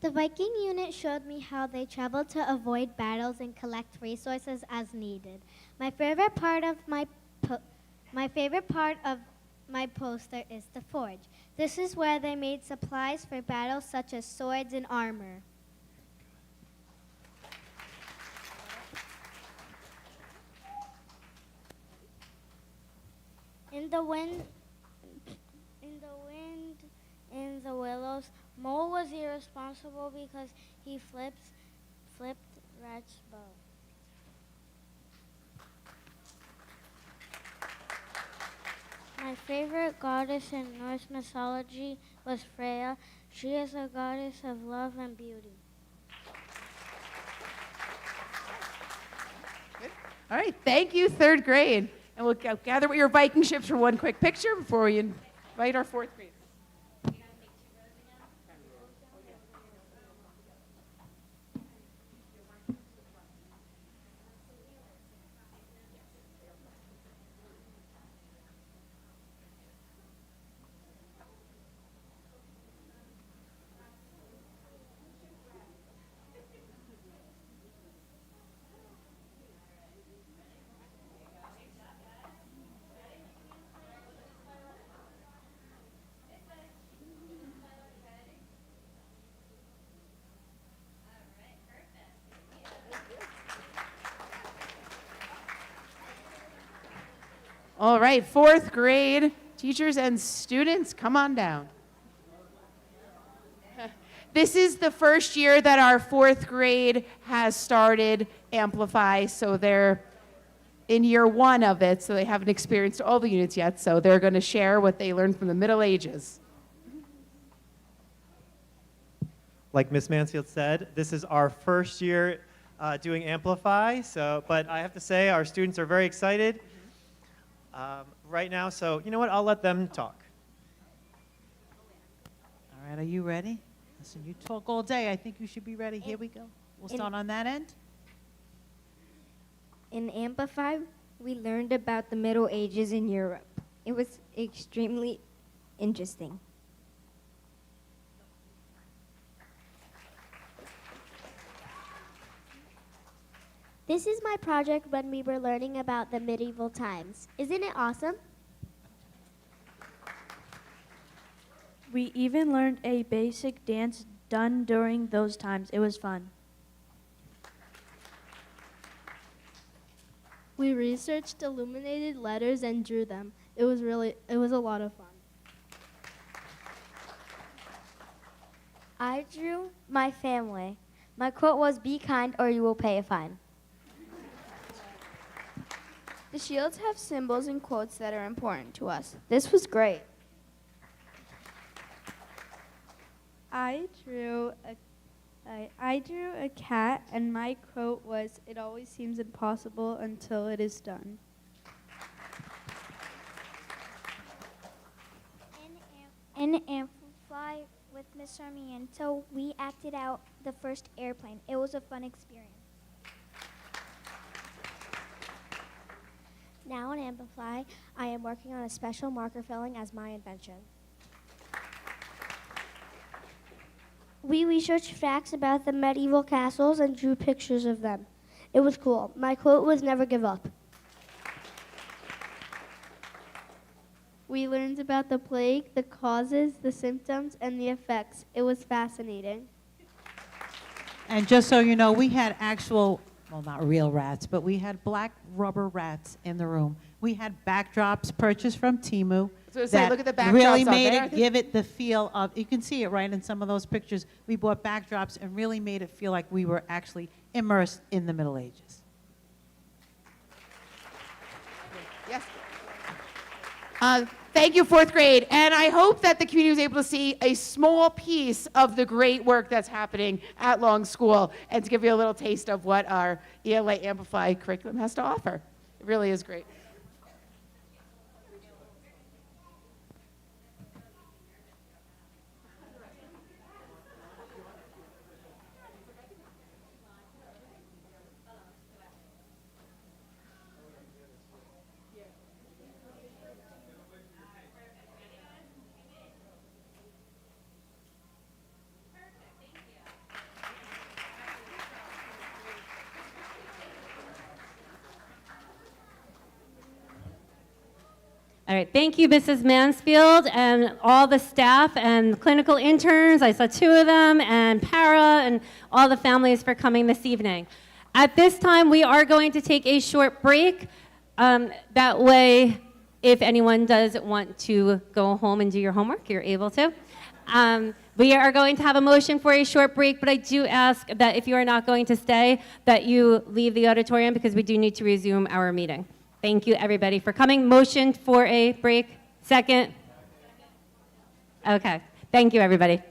[SPEAKER 7] The Viking unit showed me how they traveled to avoid battles and collect resources as needed. My favorite part of my poster is the forge. This is where they made supplies for battles such as swords and armor. In the wind in the willows, Mole was irresponsible because he flipped Rat's bow. My favorite goddess in Norse mythology was Freya. She is a goddess of love and beauty.
[SPEAKER 4] All right, thank you, 3rd grade. And we'll gather with your Viking ships for one quick picture before we invite our 4th grade. All right, 4th grade teachers and students, come on down. This is the first year that our 4th grade has started Amplify, so they're in year one of it, so they haven't experienced all the units yet, so they're going to share what they learned from the Middle Ages.
[SPEAKER 14] Like Miss Mansfield said, this is our first year doing Amplify, but I have to say our students are very excited right now, so you know what, I'll let them talk.
[SPEAKER 15] All right, are you ready? Listen, you talk all day. I think you should be ready. Here we go. We'll start on that end.
[SPEAKER 16] In Amplify, we learned about the Middle Ages in Europe. It was extremely interesting.
[SPEAKER 17] This is my project when we were learning about the medieval times. Isn't it awesome?
[SPEAKER 9] We even learned a basic dance done during those times. It was fun.
[SPEAKER 18] We researched illuminated letters and drew them. It was a lot of fun.
[SPEAKER 17] I drew my family. My quote was, "Be kind or you will pay a fine."
[SPEAKER 19] The shields have symbols and quotes that are important to us. This was great.
[SPEAKER 20] I drew a cat, and my quote was, "It always seems impossible until it is done."
[SPEAKER 17] In Amplify with Miss Sarmiento, we acted out the first airplane. It was a fun experience. Now in Amplify, I am working on a special marker filling as my invention. We researched facts about the medieval castles and drew pictures of them. It was cool. My quote was, "Never give up."
[SPEAKER 20] We learned about the plague, the causes, the symptoms, and the effects. It was fascinating.
[SPEAKER 15] And just so you know, we had actual, well, not real rats, but we had black rubber rats in the room. We had backdrops purchased from Temu.
[SPEAKER 4] So say, look at the backdrops
[SPEAKER 15] really
[SPEAKER 4] out
[SPEAKER 15] made
[SPEAKER 4] there.
[SPEAKER 15] it, give it the feel of, you can see it right in some of those pictures. We bought backdrops and really made it feel like we were actually immersed in the Middle Ages.
[SPEAKER 4] Yes. Thank you, fourth grade. And I hope that the community was able to see a small piece of the great work that's happening at Long School and to give you a little taste of what our ELA Amplify curriculum has to offer. It really is great.
[SPEAKER 3] All right, thank you, Mrs. Mansfield, and all the staff and clinical interns. I saw 2 of them, and para, and all the families for coming this evening. At this time, we are going to take a short break. That way, if anyone does want to go home and do your homework, you're able to. We are going to have a motion for a short break, but I do ask that if you are not going to stay, that you leave the auditorium because we do need to resume our meeting. Thank you, everybody, for coming. Motion for a break. Second? Okay. Thank you, everybody.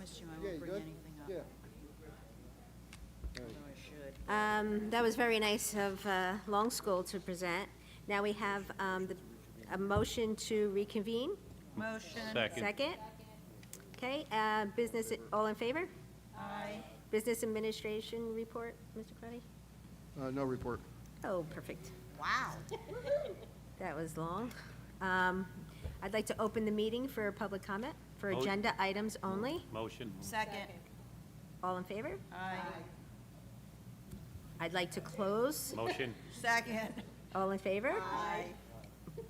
[SPEAKER 21] promise you I
[SPEAKER 2] Yeah,
[SPEAKER 21] won't
[SPEAKER 2] you
[SPEAKER 21] bring
[SPEAKER 2] good?
[SPEAKER 21] anything up.
[SPEAKER 2] Yeah.
[SPEAKER 21] Although I should.
[SPEAKER 1] That was very nice of Long School to present. Now we have a motion to reconvene.
[SPEAKER 21] Motion.
[SPEAKER 1] Second. Okay, business, all in favor?
[SPEAKER 21] Aye.
[SPEAKER 1] Business administration report, Mr. Cruddy?
[SPEAKER 2] No report.
[SPEAKER 1] Oh, perfect.
[SPEAKER 21] Wow.
[SPEAKER 1] That was long. I'd like to open the meeting for public comment for
[SPEAKER 22] Mo-
[SPEAKER 1] agenda items only.
[SPEAKER 22] Motion.
[SPEAKER 21] Second.
[SPEAKER 1] All in favor?
[SPEAKER 21] Aye.
[SPEAKER 1] I'd like to close.
[SPEAKER 22] Motion.
[SPEAKER 21] Second.
[SPEAKER 1] All in favor?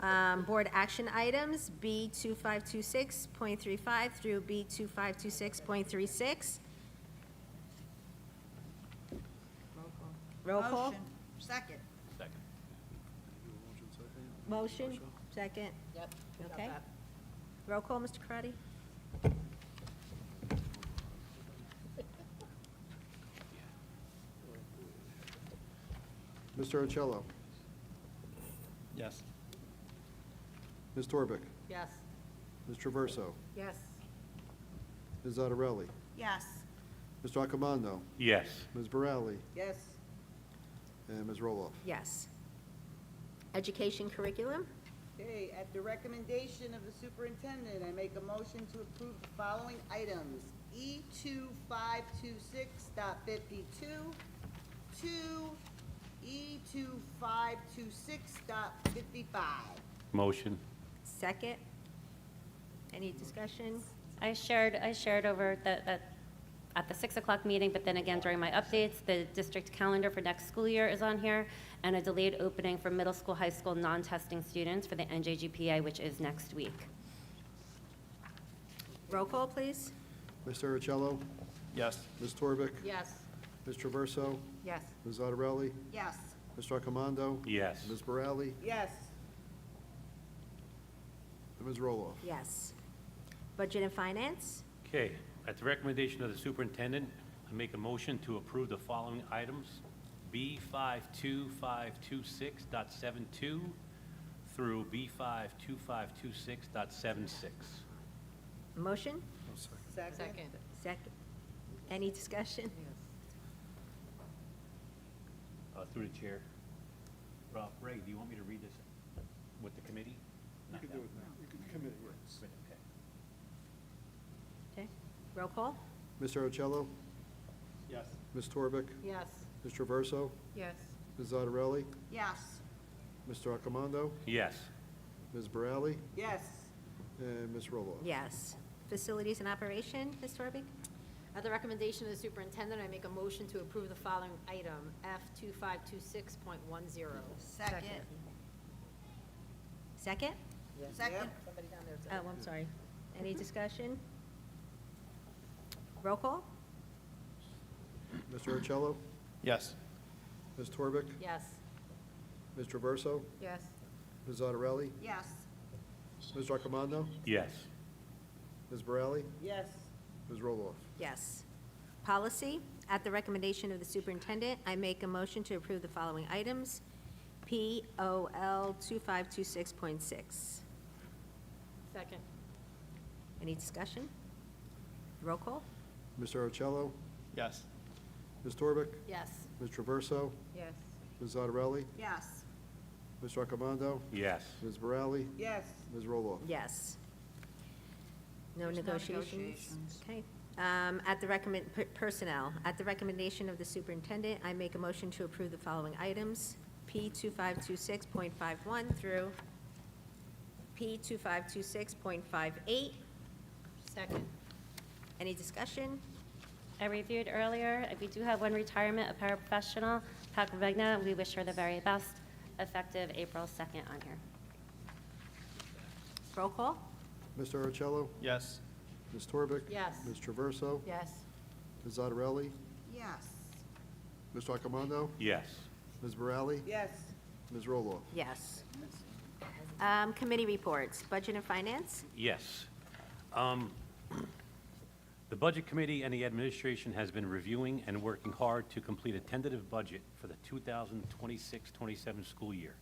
[SPEAKER 21] Aye.
[SPEAKER 1] Board action items, B 2526.35 through B 2526.36. Roll call.
[SPEAKER 21] Motion. Second.
[SPEAKER 22] Second.
[SPEAKER 1] Motion, second.
[SPEAKER 21] Yep.
[SPEAKER 1] Okay. Roll call, Mr. Karati?
[SPEAKER 2] Mr. Ocello.
[SPEAKER 14] Yes.
[SPEAKER 2] Ms. Torbic.
[SPEAKER 21] Yes.
[SPEAKER 2] Ms. Traverso.
[SPEAKER 21] Yes.
[SPEAKER 2] Ms. Zattarelli.
[SPEAKER 21] Yes.
[SPEAKER 2] Mr. Accomando.
[SPEAKER 22] Yes.
[SPEAKER 2] Ms. Borelli.
[SPEAKER 21] Yes.
[SPEAKER 2] And Ms. Roloff.
[SPEAKER 1] Yes. Education curriculum?
[SPEAKER 23] Okay, at the recommendation of the superintendent, I make a motion to approve the following items. E2526.52 to E2526.55.
[SPEAKER 22] Motion.
[SPEAKER 1] Second. Any discussion?
[SPEAKER 3] I shared over at the 6 o'clock meeting, but then again during my updates, the district calendar for next school year is on here, and a delayed opening for middle school, high school non-testing students for the NJGPA, which is next week.
[SPEAKER 1] Roll call, please.
[SPEAKER 2] Mr. Ocello.
[SPEAKER 14] Yes.
[SPEAKER 2] Ms. Torbic.
[SPEAKER 21] Yes.
[SPEAKER 2] Ms. Traverso.
[SPEAKER 21] Yes.
[SPEAKER 2] Ms. Zattarelli.
[SPEAKER 23] Yes.
[SPEAKER 2] Mr. Accomando.
[SPEAKER 22] Yes.
[SPEAKER 2] Ms. Borelli.
[SPEAKER 23] Yes.
[SPEAKER 2] And Ms. Roloff.
[SPEAKER 1] Yes. Budget and Finance?
[SPEAKER 22] Okay, at the recommendation of the superintendent, I make a motion to approve the following items. B 52526.72 through B 52526.76.
[SPEAKER 1] Motion?
[SPEAKER 23] Second.
[SPEAKER 1] Second. Any discussion?
[SPEAKER 22] Through the chair. Ray, do you want me to read this with the committee?
[SPEAKER 2] You can do it now. You can commit it, yes.
[SPEAKER 22] Okay.
[SPEAKER 1] Okay. Roll call?
[SPEAKER 2] Mr. Ocello.
[SPEAKER 14] Yes.
[SPEAKER 2] Ms. Torbic.
[SPEAKER 21] Yes.
[SPEAKER 2] Ms. Traverso.
[SPEAKER 21] Yes.
[SPEAKER 2] Ms. Zattarelli.
[SPEAKER 23] Yes.
[SPEAKER 2] Mr. Accomando.
[SPEAKER 22] Yes.
[SPEAKER 2] Ms. Borelli.
[SPEAKER 23] Yes.
[SPEAKER 2] And Ms. Roloff.
[SPEAKER 1] Yes. Facilities and Operation, Ms. Torbic?
[SPEAKER 24] At the recommendation of the superintendent, I make a motion to approve the following item, F2526.10.
[SPEAKER 23] Second.
[SPEAKER 1] Second?
[SPEAKER 23] Second.
[SPEAKER 1] Oh, I'm sorry. Any discussion? Roll call?
[SPEAKER 2] Mr. Ocello.
[SPEAKER 14] Yes.
[SPEAKER 2] Ms. Torbic.
[SPEAKER 24] Yes.
[SPEAKER 2] Ms. Traverso.
[SPEAKER 21] Yes.
[SPEAKER 2] Ms. Zattarelli.
[SPEAKER 23] Yes.
[SPEAKER 2] Mr. Accomando.
[SPEAKER 22] Yes.
[SPEAKER 2] Ms. Borelli.
[SPEAKER 23] Yes.
[SPEAKER 2] Ms. Roloff.
[SPEAKER 1] Yes. Policy, at the recommendation of the superintendent, I make a motion to approve the following items. POL 2526.6.
[SPEAKER 24] Second.
[SPEAKER 1] Any discussion? Roll call?
[SPEAKER 2] Mr. Ocello.
[SPEAKER 14] Yes.
[SPEAKER 2] Ms. Torbic.
[SPEAKER 24] Yes.
[SPEAKER 2] Ms. Traverso.
[SPEAKER 21] Yes.
[SPEAKER 2] Ms. Zattarelli.
[SPEAKER 23] Yes.
[SPEAKER 2] Mr. Accomando.
[SPEAKER 22] Yes.
[SPEAKER 2] Ms. Borelli.
[SPEAKER 23] Yes.
[SPEAKER 2] Ms. Roloff.
[SPEAKER 1] Yes. No
[SPEAKER 21] There's no
[SPEAKER 1] negotiations?
[SPEAKER 21] negotiations.
[SPEAKER 1] Okay. Personnel, at the recommendation of the superintendent, I make a motion to approve the following items. P 2526.51 through P 2526.58.
[SPEAKER 24] Second.
[SPEAKER 1] Any discussion?
[SPEAKER 3] I reviewed earlier, we do have one retirement, a paraprofessional, Pat Gravegna. We wish her the very best, effective April 2nd on here.
[SPEAKER 1] Roll call?
[SPEAKER 2] Mr. Ocello.
[SPEAKER 14] Yes.
[SPEAKER 2] Ms. Torbic.
[SPEAKER 24] Yes.
[SPEAKER 2] Ms. Traverso.
[SPEAKER 21] Yes.
[SPEAKER 2] Ms. Zattarelli.
[SPEAKER 23] Yes.
[SPEAKER 2] Mr. Accomando.
[SPEAKER 22] Yes.
[SPEAKER 2] Ms. Borelli.
[SPEAKER 23] Yes.
[SPEAKER 2] Ms. Roloff.
[SPEAKER 1] Yes. Committee reports, Budget and Finance?
[SPEAKER 22] Yes. The Budget Committee and the administration has been reviewing and working hard to complete a tentative budget for the 2026-27 school year.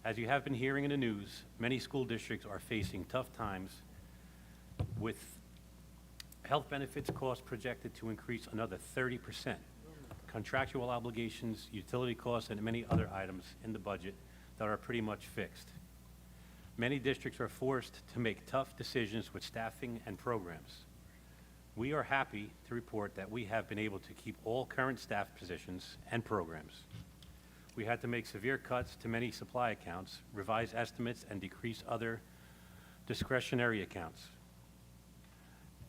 [SPEAKER 22] As you have been hearing in the news, many school districts are facing tough times with Health benefits cost projected to increase another 30%. Contractual obligations, utility costs, and many other items in the budget that are pretty much fixed. Many districts are forced to make tough decisions with staffing and programs. We are happy to report that we have been able to keep all current staff positions and programs. We had to make severe cuts to many supply accounts, revise estimates, and decrease other discretionary accounts.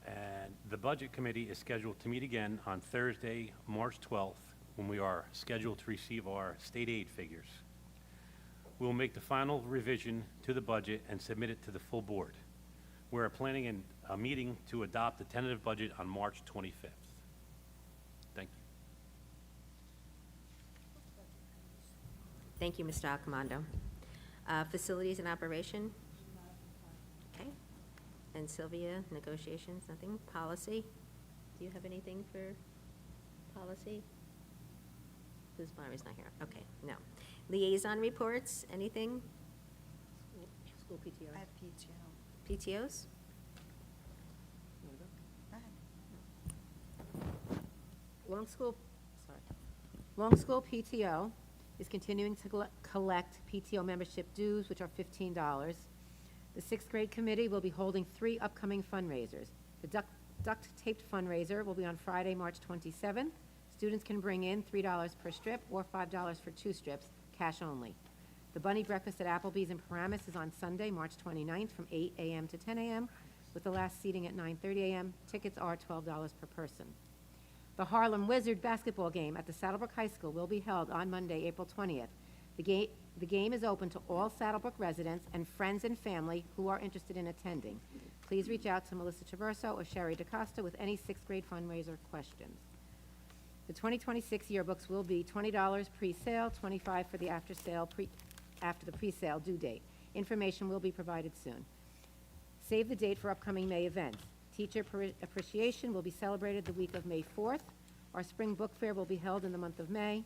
[SPEAKER 22] And the Budget Committee is scheduled to meet again on Thursday, March 12th, when we are scheduled to receive our state aid figures. We will make the final revision to the budget and submit it to the full board. We're planning a meeting to adopt the tentative budget on March 25th. Thank you.
[SPEAKER 1] Thank you, Mr. Accomando. Facilities and operation? Okay. And Sylvia, negotiations, nothing. Policy? Do you have anything for policy? Liz Myra's not here. Okay, no. Liaison reports, anything? School PTO.
[SPEAKER 21] I have PTO.
[SPEAKER 1] PTOs?
[SPEAKER 5] Long School PTO is continuing to collect PTO membership dues, which are $15. The sixth grade committee will be holding 3 upcoming fundraisers. The duct taped fundraiser will be on Friday, March 27th. Students can bring in $3 per strip or $5 for 2 strips, cash only. The Bunny Breakfast at Applebee's in Paramus is on Sunday, March 29th from 8 a.m. to 10 a.m., with the last seating at 9:30 a.m. Tickets are $12 per person. The Harlem Wizard basketball game at the Saddlebrook High School will be held on Monday, April 20th. The game is open to all Saddlebrook residents and friends and family who are interested in attending. Please reach out to Melissa Traverso or Sherry DaCosta with any 6th grade fundraiser questions. The 2026 yearbooks will be $20 pre-sale, $25 for the after the pre-sale due date. Information will be provided soon. Save the date for upcoming May events. Teacher Appreciation will be celebrated the week of May 4th. Our spring book fair will be held in the month of May.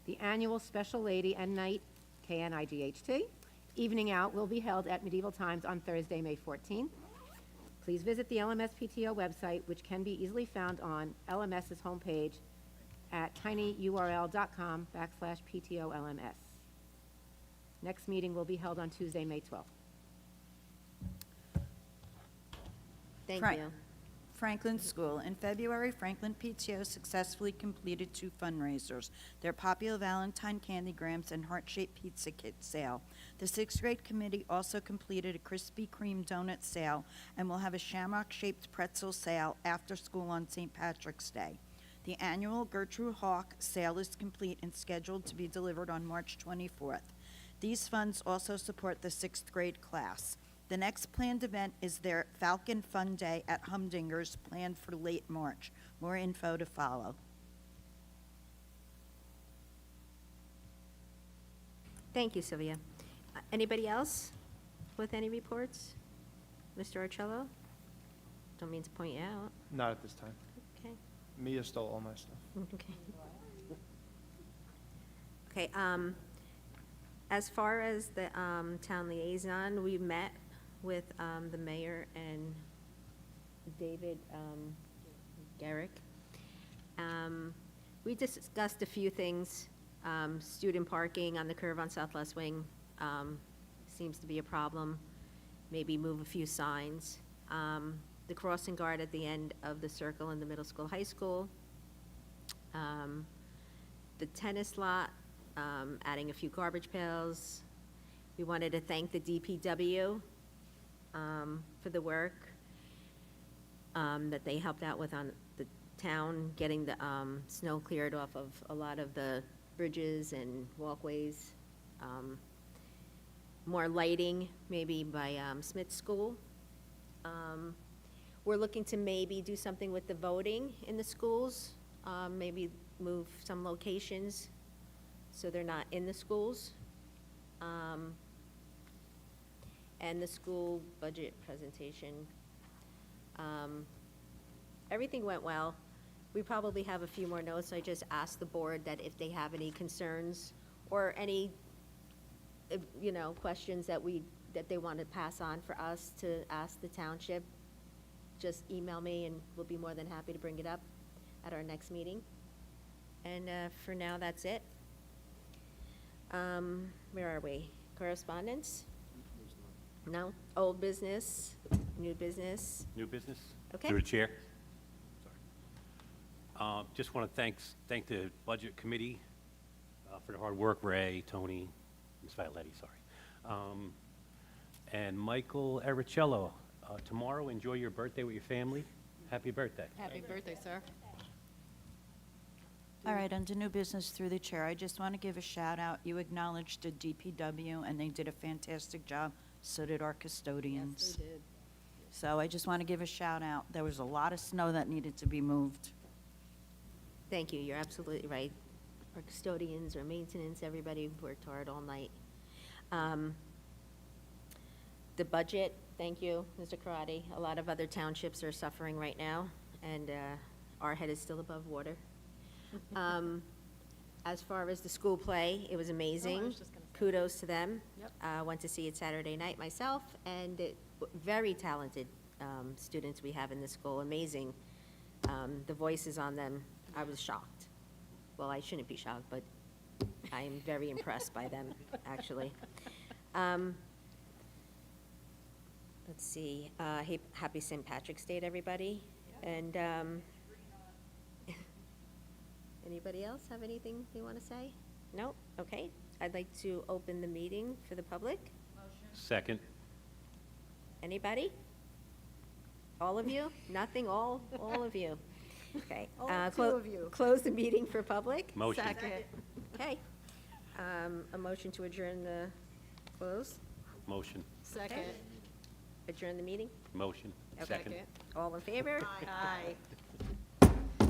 [SPEAKER 5] The annual Special Lady and Night, KNIGHT, Evening Out will be held at Medieval Times on Thursday, May 14th. Please visit the LMS PTO website, which can be easily found on LMS's homepage at tinyurl.com/PTOLMS. Next meeting will be held on Tuesday, May 12th.
[SPEAKER 1] Thank
[SPEAKER 21] Frank-
[SPEAKER 1] you.
[SPEAKER 21] Franklin School. In February, Franklin PTO successfully completed 2 fundraisers, their popular Valentine Candygrams and heart-shaped pizza kit sale. The 6th grade committee also completed a Krispy Kreme donut sale and will have a shamrock-shaped pretzel sale after school on St. Patrick's Day. The annual Gertrude Hawk sale is complete and scheduled to be delivered on March 24th. These funds also support the 6th grade class. The next planned event is their Falcon Fun Day at Humdinger's, planned for late March. More info to follow.
[SPEAKER 1] Thank you, Sylvia. Anybody else with any reports? Mr. Arcello? Don't mean to point you out.
[SPEAKER 6] Not at this time.
[SPEAKER 1] Okay.
[SPEAKER 6] Mia stole all my stuff.
[SPEAKER 1] Okay. Okay, as far as the town liaison, we met with the mayor and David Garrick. We discussed a few things. Student parking on the curve on Southwest Wing seems to be a problem. Maybe move a few signs. The crossing guard at the end of the circle in the middle school, high school. The tennis lot, adding a few garbage pails. We wanted to thank the DPW for the work that they helped out with on the town, getting the snow cleared off of a lot of the bridges and walkways. More lighting, maybe by Smith School. We're looking to maybe do something with the voting in the schools, maybe move some locations so they're not in the schools. And the school budget presentation. Everything went well. We probably have a few more notes. I just asked the board that if they have any concerns or any, questions that they want to pass on for us to ask the township, just email me, and we'll be more than happy to bring it up at our next meeting. And for now, that's it. Where are we? Correspondence? No? Old business? New business?
[SPEAKER 22] New business?
[SPEAKER 1] Okay.
[SPEAKER 22] Through the chair. Sorry. Just want to thank the Budget Committee for the hard work, Ray, Tony, Ms. Violetti, sorry. And Michael Ericello, tomorrow, enjoy your birthday with your family. Happy birthday.
[SPEAKER 24] Happy birthday, sir.
[SPEAKER 21] All right, under new business through the chair, I just want to give a shout out. You acknowledged the DPW, and they did a fantastic job. So did our custodians.
[SPEAKER 24] Yes, they did.
[SPEAKER 21] So I just want to give a shout out. There was a lot of snow that needed to be moved.
[SPEAKER 1] Thank you, you're absolutely right. Our custodians, our maintenance, everybody worked hard all night. The budget, thank you, Mr. Karati. A lot of other townships are suffering right now, and our head is still above water. As far as the school play, it was amazing. Kudos to them.
[SPEAKER 24] Yep.
[SPEAKER 1] Went to see it Saturday night myself, and very talented students we have in the school, amazing. The voices on them, I was shocked. Well, I shouldn't be shocked, but I am very impressed by them, actually. Let's see, happy St. Patrick's Day to everybody. And anybody else have anything they want to say? No? Okay. I'd like to open the meeting for the public.
[SPEAKER 22] Second.
[SPEAKER 1] Anybody? All of you? Nothing? All of you? Okay.
[SPEAKER 24] Only two of you.
[SPEAKER 1] Close the meeting for public?
[SPEAKER 22] Motion.
[SPEAKER 24] Second.
[SPEAKER 1] Okay. A motion to adjourn the close?
[SPEAKER 22] Motion.
[SPEAKER 24] Second.
[SPEAKER 1] Adjourn the meeting?
[SPEAKER 22] Motion.
[SPEAKER 1] Okay.
[SPEAKER 22] Second.
[SPEAKER 1] All in favor?
[SPEAKER 24] Aye.